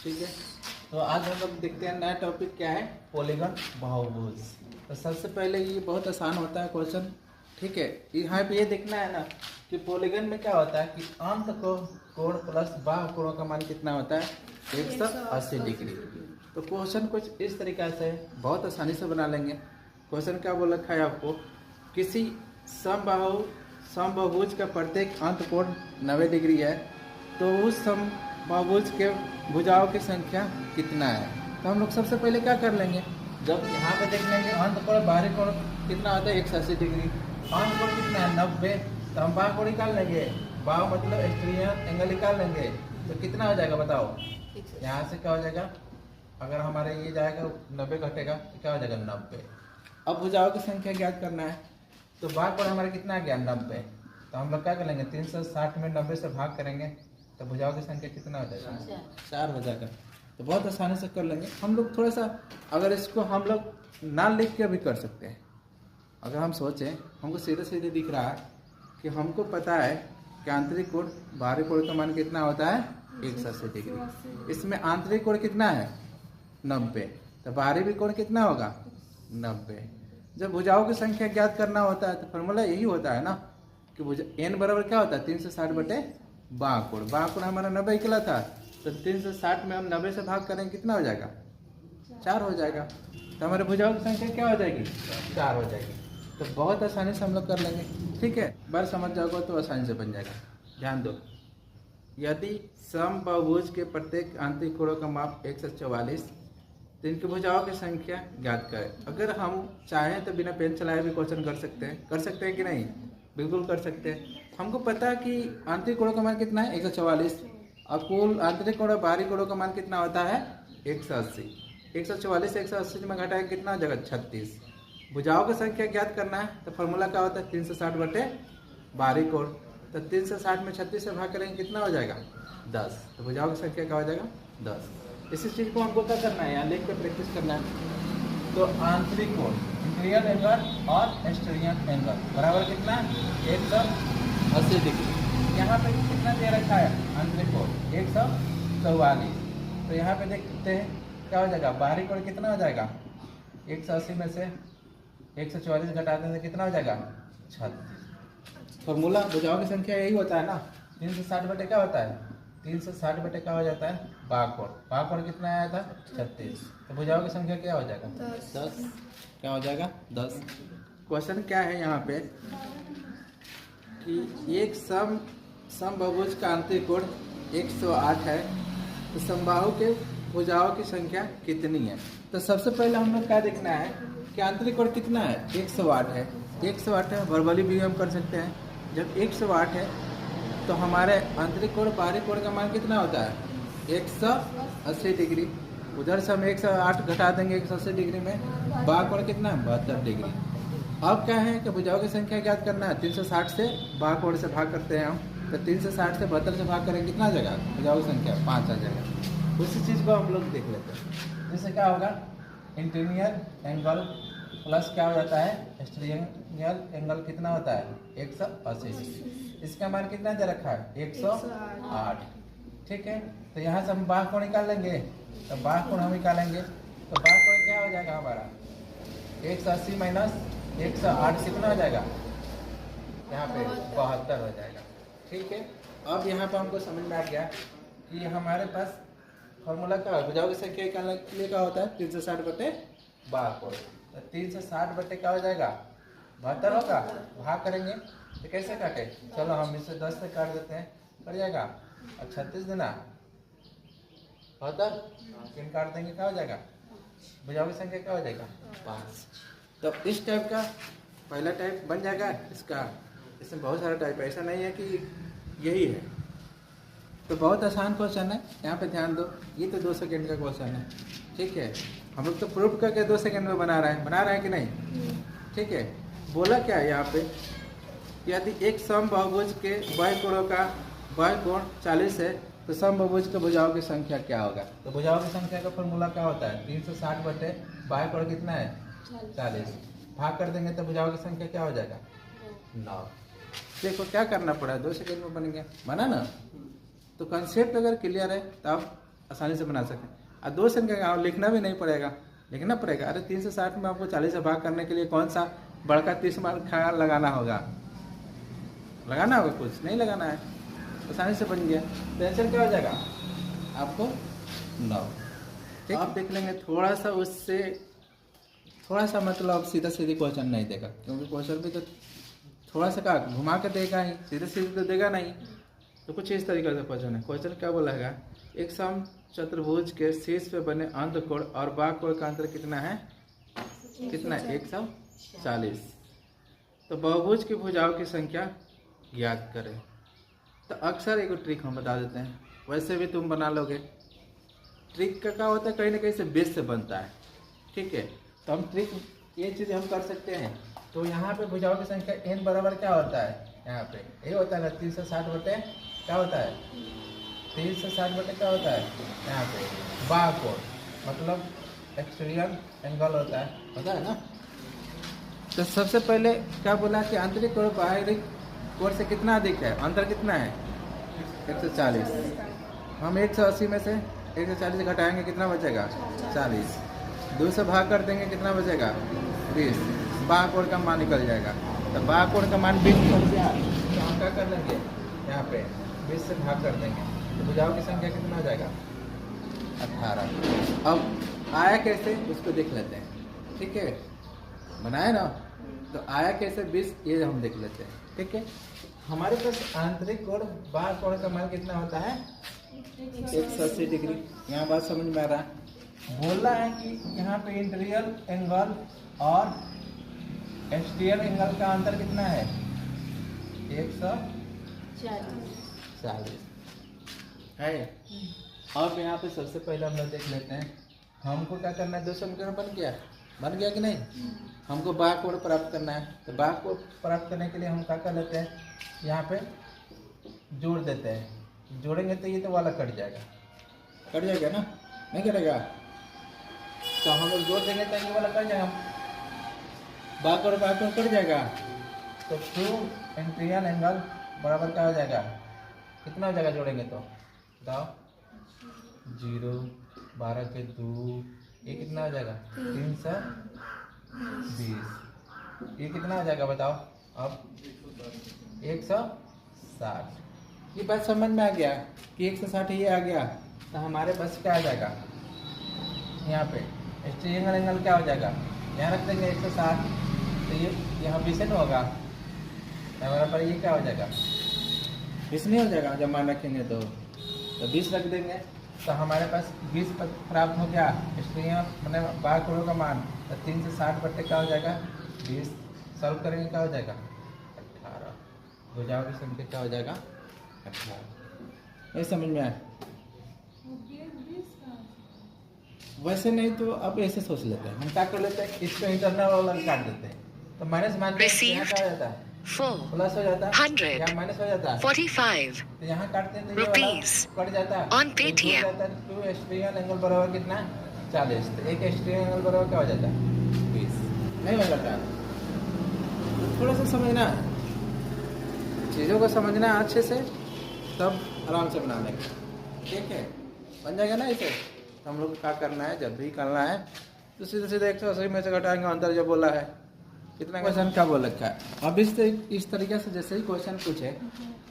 ठीक है। तो आज हम लोग देखते हैं नया टॉपिक क्या है, पॉलीगन बहुभुज। तो सबसे पहले ये बहुत आसान होता है क्वेश्चन, ठीक है। यहाँ पे ये देखना है ना कि पॉलीगन में क्या होता है कि अंत कोण प्लस बाह्य कोणों का मान कितना होता है, 180 डिग्री। तो क्वेश्चन कुछ इस तरीका से बहुत आसानी से बना लेंगे। क्वेश्चन क्या बोल रखा है आपको, किसी समबाहुज का प्रत्येक अंत कोण 90 डिग्री है, तो उस समबाहुज के भुजाओं की संख्या कितना है। तो हम लोग सबसे पहले क्या कर लेंगे, जब यहाँ पे देख लेंगे अंत कोण बाहरी कोण कितना होता है 180 डिग्री, अंत कोण कितना है 90, तो हम बाह्य कोण निकाल लेंगे, बाह्य मतलब एक्सटीरियर एंगल निकाल लेंगे। तो कितना हो जाएगा बताओ, यहाँ से क्या हो जाएगा, अगर हमारे ये जाएगा 90 घटेगा तो क्या हो जाएगा 90। अब भुजाओं की संख्या ज्ञात करना है, तो बाह्य कोण हमारा कितना आ गया 90, तो हम लोग क्या करेंगे 360 में 90 से भाग करेंगे तो भुजाओं की संख्या कितना हो जाएगा, 4 हो जाएगा। तो बहुत आसानी से कर लेंगे हम लोग। थोड़ा सा अगर इसको हम लोग ना लिख के भी कर सकते हैं, अगर हम सोचें हमको सीधे सीधे दिख रहा है कि हमको पता है कि आंतरिक कोण बाहरी कोण का मान कितना होता है 180 डिग्री, इसमें आंतरिक कोण कितना है 90, तो बाहरी भी कोण कितना होगा 90। जब भुजाओं की संख्या ज्ञात करना होता है तो फॉर्मूला यही होता है ना कि भुजा n बराबर क्या होता है 360 बटे बाह्य कोण। बाह्य कोण हमारा 90 निकला था, तो 360 में हम 90 से भाग करेंगे कितना हो जाएगा 4 हो जाएगा। तो हमारे भुजाओं की संख्या क्या हो जाएगी 4 हो जाएगी। तो बहुत आसानी से हम लोग कर लेंगे, ठीक है। बार समझ जाओगे तो आसानी से बन जाएगा। ध्यान दो, यदि समबाहुभुज के प्रत्येक आंतरिक कोणों का माप 144, तो इनकी भुजाओं की संख्या ज्ञात करें। अगर हम चाहें तो बिना पेन चलाए भी क्वेश्चन कर सकते हैं कि नहीं, बिल्कुल कर सकते हैं। हमको पता है कि आंतरिक कोणों का मान कितना है 144 और कुल आंतरिक कोण और बाहरी कोणों का मान कितना होता है 180। 144 से 180 में घटाएंगे कितना हो जाएगा 36। भुजाओं की संख्या ज्ञात करना है तो फॉर्मूला क्या होता है 360 बटे बाहरी कोण, तो 360 में 36 से भाग करेंगे कितना हो जाएगा 10। तो भुजाओं की संख्या क्या हो जाएगा 10। इसी चीज़ को हमको क्या करना है, यहाँ लिख के प्रैक्टिस करना है। तो आंतरिक कोण इंटीरियर एंगल और एक्सटीरियर एंगल बराबर कितना 180 डिग्री। यहाँ पे कितना दे रखा है आंतरिक कोण 144, तो यहाँ पे देखते हैं क्या हो जाएगा, बाहरी कोण कितना हो जाएगा 180 में से 144 घटाने से कितना हो जाएगा 36। फॉर्मूला भुजाओं की संख्या यही होता है ना, 360 बटे क्या होता है 360 बटे क्या हो जाता है बाह्य कोण। बाह्य कोण कितना आया था 36, तो भुजाओं की संख्या क्या हो जाएगा 10। क्या हो जाएगा 10। क्वेश्चन क्या है यहाँ पे कि एक समबाहुभुज का आंतरिक कोण 108 है, तो समबाहु के भुजाओं की संख्या कितनी है। तो सबसे पहले हम लोग क्या देखना है कि आंतरिक कोण कितना है 108 है। 108 है, वर्बली भी हम कर सकते हैं। जब 108 है तो हमारे आंतरिक कोण बाहरी कोण का मान कितना होता है 180 डिग्री। उधर से हम 108 घटा देंगे 180 डिग्री में, बाह्य कोण कितना है 72 डिग्री। अब क्या है कि भुजाओं की संख्या ज्ञात करना है, 360 से बाह्य कोण से भाग करते हैं हम, तो 360 से 72 से भाग करेंगे कितना आ जाएगा भुजाओं की संख्या 5 आ जाएगा। उसी चीज़ को हम लोग देख लेते हैं। जैसे क्या होगा इंटीरियर एंगल प्लस क्या हो जाता है एक्सटीरियर एंगल कितना होता है 180 डिग्री। इसका मान कितना दे रखा है 108, ठीक है। तो यहाँ से हम बाह्य कोण निकाल लेंगे, तो बाह्य कोण हम निकालेंगे तो बाह्य कोण क्या हो जाएगा हमारा 180 माइनस 108 कितना हो जाएगा यहाँ पे 72 हो जाएगा, ठीक है। अब यहाँ पे हमको समझ में आ गया कि हमारे पास फॉर्मूला क्या है, भुजाओं की संख्या निकालने के लिए क्या होता है 360 बटे बाह्य कोण। तो 360 बटे क्या हो जाएगा 72 होगा, भाग करेंगे तो कैसे काटे, चलो हम इसे 10 से काट देते हैं, कर जाएगा और 36 देना 72 किन काट देंगे क्या हो जाएगा भुजाओं की संख्या क्या हो जाएगा 5। तो इस टाइप का पहला टाइप बन जाएगा इसका। इसमें बहुत सारा टाइप है, ऐसा नहीं है कि यही है। तो बहुत आसान क्वेश्चन है, यहाँ पे ध्यान दो। ये तो 2 सेकेंड का क्वेश्चन है, ठीक है। हम लोग तो प्रूफ करके 2 सेकेंड में बना रहे हैं कि नहीं, ठीक है। बोला क्या है यहाँ पे, यदि एक समबाहुभुज के बाह्य कोण 40 है तो समबाहुभुज के भुजाओं की संख्या क्या होगा। तो भुजाओं की संख्या का फॉर्मूला क्या होता है 360 बटे बाह्य कोण कितना है 40, भाग कर देंगे तो भुजाओं की संख्या क्या हो जाएगा 9। देखो क्या करना पड़ा, 2 सेकेंड में बन गया, बना ना। तो कंसेप्ट अगर क्लियर है तब आसानी से बना सकें। और 2 संख्या लिखना भी नहीं पड़ेगा, लिखना पड़ेगा। अरे 360 में आपको 40 से भाग करने के लिए कौन सा बड़का 30 ख्याल लगाना होगा, कुछ नहीं लगाना है, आसानी से बन गया। तो आंसर क्या हो जाएगा आपको 9। ठीक, आप देख लेंगे थोड़ा सा उससे थोड़ा सा मतलब सीधा सीधी क्वेश्चन नहीं देगा, क्योंकि क्वेश्चन भी तो थोड़ा सा का घुमा के देगा ही, सीधे सीधे तो देगा नहीं। तो कुछ इस तरीके से क्वेश्चन है। क्वेश्चन क्या बोला है, एक सम चतुर्भुज के शीर्ष पे बने अंतकोण और बाह्यकोण का अंतर कितना है, कितना है 140। तो बहुभुज की भुजाओं की संख्या ज्ञात करें। तो अक्सर एक ट्रिक हम बता देते हैं, वैसे भी तुम बना लोगे। ट्रिक का क्या होता है, कहीं ना कहीं से बेस से बनता है। ठीक है, तो हम ट्रिक ये चीज़ हम कर सकते हैं। तो यहाँ पे भुजाओं की संख्या n बराबर क्या होता है, यहाँ पे ये होता है ना 360 बटे क्या होता है 360 बटे क्या होता है यहाँ पे बाह्यकोण, मतलब एक्सटीरियर एंगल होता है ना। तो सबसे पहले क्या बोला कि आंतरिक और बाहरी कोण से कितना अधिक है, अंतर कितना है 140। हम 180 में से 140 घटाएंगे कितना बचेगा 40, 2 से भाग कर देंगे कितना बचेगा 20, बाह्यकोण का मान निकल जाएगा। तो बाह्यकोण का मान 20 निकल गया, तो हम क्या कर लेंगे यहाँ पे 20 से भाग कर देंगे, तो भुजाओं की संख्या कितना हो जाएगा 18। अब आया कैसे उसको देख लेते हैं। ठीक है, बनाए ना, तो आया कैसे 20 ये हम देख लेते हैं। ठीक है, हमारे पास आंतरिक कोण बाह्यकोण का मान कितना होता है 180 डिग्री। यहाँ बात समझ में आ रहा है। बोला है कि यहाँ पे इंटीरियर एंगल और एक्सटीरियर एंगल का अंतर कितना है 140 है। अब यहाँ पे सबसे पहले हम लोग देख लेते हैं हमको क्या करना है, 2 समीकरण बन गया कि नहीं। हमको बाह्यकोण प्राप्त करना है, तो बाह्यकोण प्राप्त करने के लिए हम क्या कर लेते हैं, यहाँ पे जोड़ देते हैं। जोड़ेंगे तो ये तो वाला कट जाएगा ना, नहीं कटेगा। तो हम लोग जोड़ देंगे तो ये वाला कट जाएगा, बाह्यकोण कट जाएगा। तो 2 इंटीरियर एंगल बराबर क्या हो जाएगा, कितना हो जाएगा जोड़ेंगे तो बताओ 0 12 के 2, ये कितना हो जाएगा 320, ये कितना हो जाएगा बताओ अब 160। ये बात समझ में आ गया कि 160 ये आ गया, तो हमारे पास क्या आ जाएगा यहाँ पे एक्सटीरियर एंगल क्या हो जाएगा, यहाँ रख देंगे 160। तो ये यहाँ 20 नहीं होगा, हमारा पर ये क्या हो जाएगा 20 नहीं हो जाएगा, जब मान रखेंगे तो 20 रख देंगे। तो हमारे पास 20 प्राप्त हो गया एक्सटीरियर मैंने बाह्यकोण का मान। तो 3 से 60 बट्टे क्या हो जाएगा 20, सॉल्व करेंगे क्या हो जाएगा 18। भुजाओं की संख्या क्या हो जाएगा 18। ये समझ में आया। वैसे नहीं तो अब ऐसे सोच लेते हैं, हम क्या कर लेते हैं इसको इंटरनल वाला काट देते हैं। तो माइनस मान यहाँ क्या हो जाता है प्लस हो जाता है, यहाँ माइनस हो जाता है 45 तो यहाँ काटते हैं तो ये rupees वाला कट जाता है on Paytm। 2 एक्सटीरियर एंगल बराबर कितना 40, तो 1 एक्सटीरियर एंगल बराबर क्या हो जाता है 20, नहीं हो जाता। तो थोड़ा सा समझना चीज़ों को समझना अच्छे से, तब आराम से बना लेंगे। ठीक है, बन जाएगा ना इसे। तो हम लोग को क्या करना है, जब भी करना है तो सीधे सीधे 180 में से घटाएंगे, अंतर जो बोला है कितना क्वेश्चन क्या बोल रखा है। अब इस तरीके से जैसे ही क्वेश्चन पूछे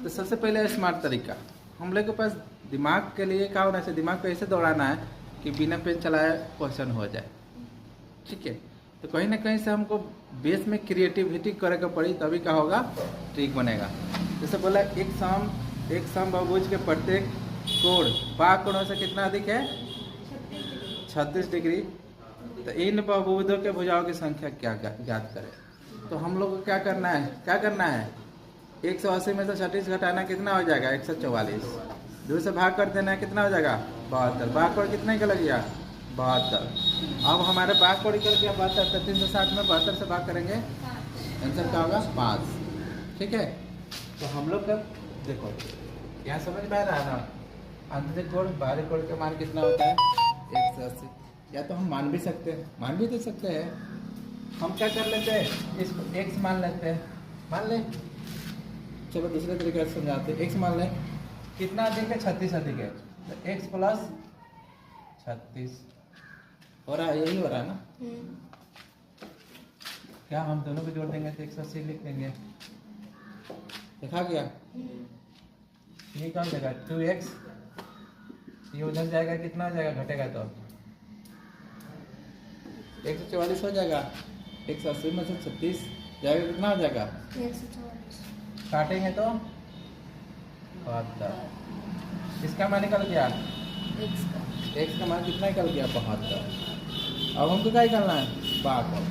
तो सबसे पहले स्मार्ट तरीका हम लोग के पास दिमाग के लिए क्या होना चाहिए, दिमाग को ऐसे दौड़ाना है कि बिना पेन चलाए क्वेश्चन हो जाए। ठीक है, तो कहीं ना कहीं से हमको बेस में क्रिएटिविटी करे को पड़ी, तभी क्या होगा ट्रिक बनेगा। जैसे बोला एक सम बहुभुज के प्रत्येक कोण बाह्यकोणों से कितना अधिक है 36 डिग्री। तो इन बहुभुजों के भुजाओं की संख्या क्या ज्ञात करें। तो हम लोग को क्या करना है 180 में से 36 घटाना कितना हो जाएगा 144, 2 से भाग कर देना है कितना हो जाएगा 72, बाह्यकोण कितना निकल गया 72। अब हमारे बाह्यकोण निकल गया 72, तो 360 में 72 से भाग करेंगे आंसर क्या होगा 5। ठीक है, तो हम लोग का देखो यहाँ समझ में आ रहा है ना, आंतरिक कोण बाहरी कोण का मान कितना होता है 180। या तो हम मान भी सकते हैं, मान भी दे सकते हैं। हम क्या कर लेते हैं इसको x मान लेते हैं, मान ले, चलो दूसरे तरीके से समझाते हैं। x मान लें कितना अधिक है 36 अधिक है, तो x प्लस 36 हो रहा है, यही हो रहा है ना। क्या हम दोनों को जोड़ देंगे तो 180 लिख देंगे। देखा गया। ये कौन देगा 2x, ये उधर जाएगा कितना हो जाएगा, घटेगा तो 144 हो जाएगा। 180 में से 36 जाएगा, कितना हो जाएगा 144। काटेंगे तो 72। इसका मान निकल गया, x का मान कितना निकल गया 72। अब हमको क्या निकालना है, भागफल।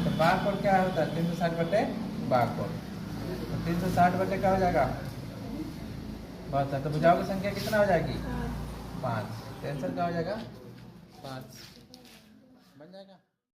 तो भागफल क्या होता है 360 बटे भागफल, तो 360 बटे क्या हो जाएगा 72। तो भुजाओं की संख्या कितना हो जाएगी 5। टेंशन क्या हो जाएगा 5 बन जाएगा।